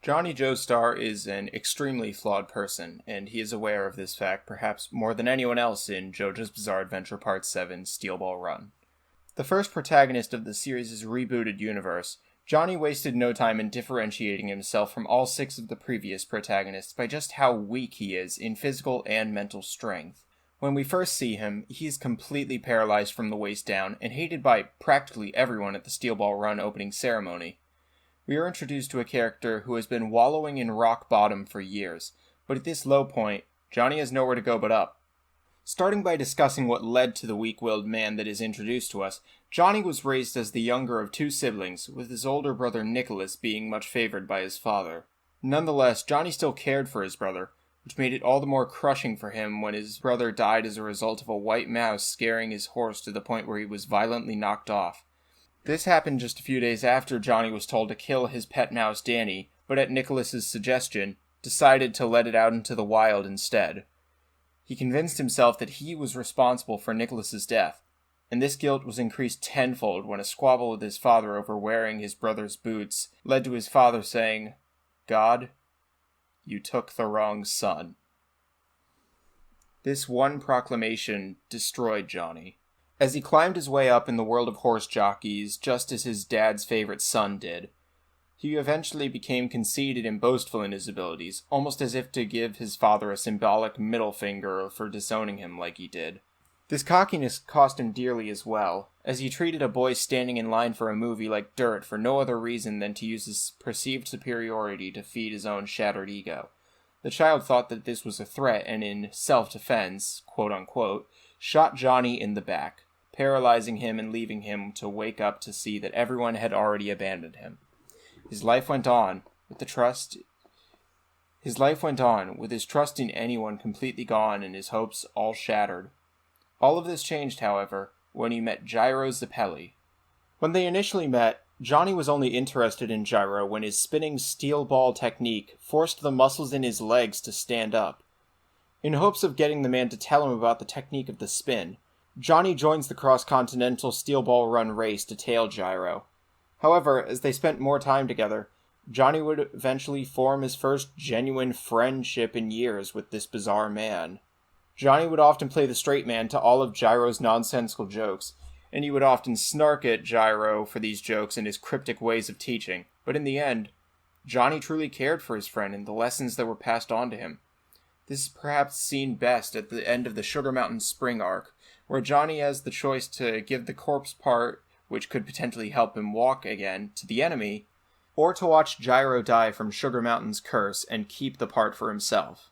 Johnny Joestar is an extremely flawed person, and he is aware of this fact perhaps more than anyone else in JoJo's Bizarre Adventure Part 7 Steel Ball Run. The first protagonist of the series' rebooted universe, Johnny wasted no time in differentiating himself from all 6 of the previous protagonists by just how weak he is in physical and mental strength. When we first see him, he is completely paralyzed from the waist down and hated by practically everyone at the Steel Ball Run opening ceremony. We are introduced to a character who has been wallowing in rock bottom for years, but at this low point, Johnny has nowhere to go but up. Starting by discussing what led to the weak-willed man that is introduced to us, Johnny was raised as the younger of 2 siblings, with his older brother Nicholas being much favored by his father. Nonetheless, Johnny still cared for his brother, which made it all the more crushing for him when his brother died as a result of a white mouse scaring his horse to the point where he was violently knocked off. This happened just a few days after Johnny was told to kill his pet mouse Danny, but at Nicholas's suggestion, decided to let it out into the wild instead. He convinced himself that he was responsible for Nicholas's death, and this guilt was increased tenfold when a squabble with his father over wearing his brother's boots led to his father saying, "God, you took the wrong son." This one proclamation destroyed Johnny. As he climbed his way up in the world of horse jockeys, just as his dad's favorite son did, he eventually became conceited and boastful in his abilities, almost as if to give his father a symbolic middle finger for disowning him like he did. This cockiness cost him dearly as well, as he treated a boy standing in line for a movie like dirt for no other reason than to use his perceived superiority to feed his own shattered ego. The child thought that this was a threat and in self-defense, quote-unquote, shot Johnny in the back, paralyzing him and leaving him to wake up to see that everyone had already abandoned him. His life went on, with his trust in anyone completely gone and his hopes all shattered. All of this changed, however, when he met Gyro Zappelli. When they initially met, Johnny was only interested in Gyro when his spinning steel ball technique forced the muscles in his legs to stand up. In hopes of getting the man to tell him about the technique of the spin, Johnny joins the cross-continental steel ball run race to tail Gyro. However, as they spent more time together, Johnny would eventually form his first genuine friendship in years with this bizarre man. Johnny would often play the straight man to all of Gyro's nonsensical jokes, and he would often snark at Gyro for these jokes and his cryptic ways of teaching, but in the end, Johnny truly cared for his friend and the lessons that were passed on to him. This is perhaps seen best at the end of the Sugar Mountain Spring arc, where Johnny has the choice to give the corpse part, which could potentially help him walk again, to the enemy, or to watch Gyro die from Sugar Mountain's curse and keep the part for himself.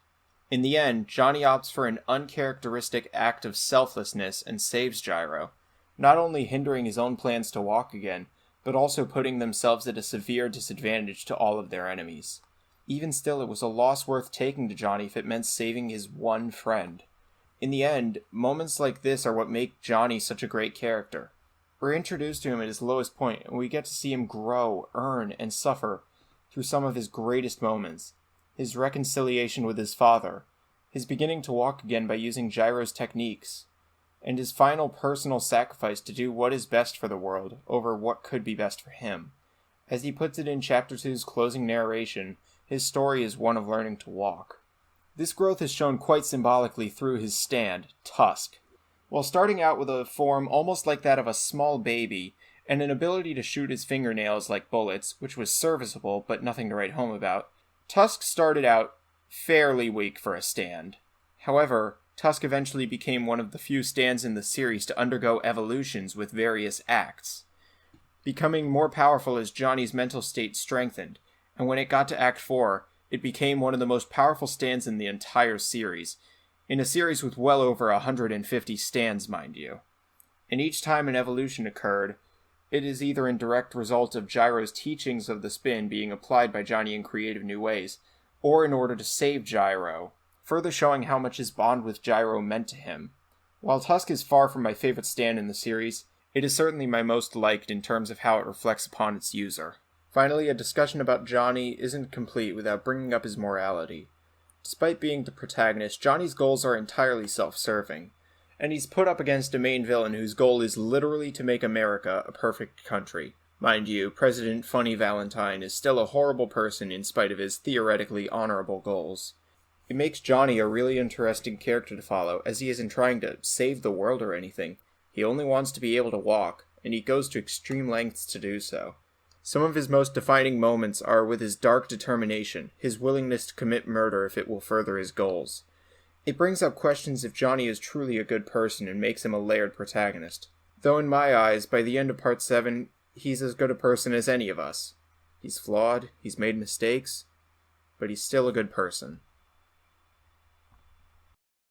In the end, Johnny opts for an uncharacteristic act of selflessness and saves Gyro, not only hindering his own plans to walk again, but also putting themselves at a severe disadvantage to all of their enemies. Even still, it was a loss worth taking to Johnny if it meant saving his one friend. In the end, moments like this are what make Johnny such a great character. We're introduced to him at his lowest point, and we get to see him grow, earn, and suffer through some of his greatest moments. His reconciliation with his father, his beginning to walk again by using Gyro's techniques, and his final personal sacrifice to do what is best for the world over what could be best for him. As he puts it in Chapter 2's closing narration, his story is one of learning to walk. This growth is shown quite symbolically through his stand, Tusk. While starting out with a form almost like that of a small baby, and an ability to shoot his fingernails like bullets, which was serviceable but nothing to write home about, Tusk started out fairly weak for a stand. However, Tusk eventually became one of the few stands in the series to undergo evolutions with various acts, becoming more powerful as Johnny's mental state strengthened, and when it got to Act 4, it became one of the most powerful stands in the entire series, in a series with well over 150 stands, mind you. And each time an evolution occurred, it is either in direct result of Gyro's teachings of the spin being applied by Johnny in creative new ways, or in order to save Gyro, further showing how much his bond with Gyro meant to him. While Tusk is far from my favorite stand in the series, it is certainly my most liked in terms of how it reflects upon its user. Finally, a discussion about Johnny isn't complete without bringing up his morality. Despite being the protagonist, Johnny's goals are entirely self-serving, and he's put up against a main villain whose goal is literally to make America a perfect country, Mind you, President Funny Valentine is still a horrible person in spite of his theoretically honorable goals. It makes Johnny a really interesting character to follow, as he isn't trying to save the world or anything. He only wants to be able to walk, and he goes to extreme lengths to do so. Some of his most defining moments are with his dark determination, his willingness to commit murder if it will further his goals. It brings up questions if Johnny is truly a good person and makes him a layered protagonist. Though in my eyes, by the end of Part 7, he's as good a person as any of us. He's flawed, he's made mistakes, but he's still a good person.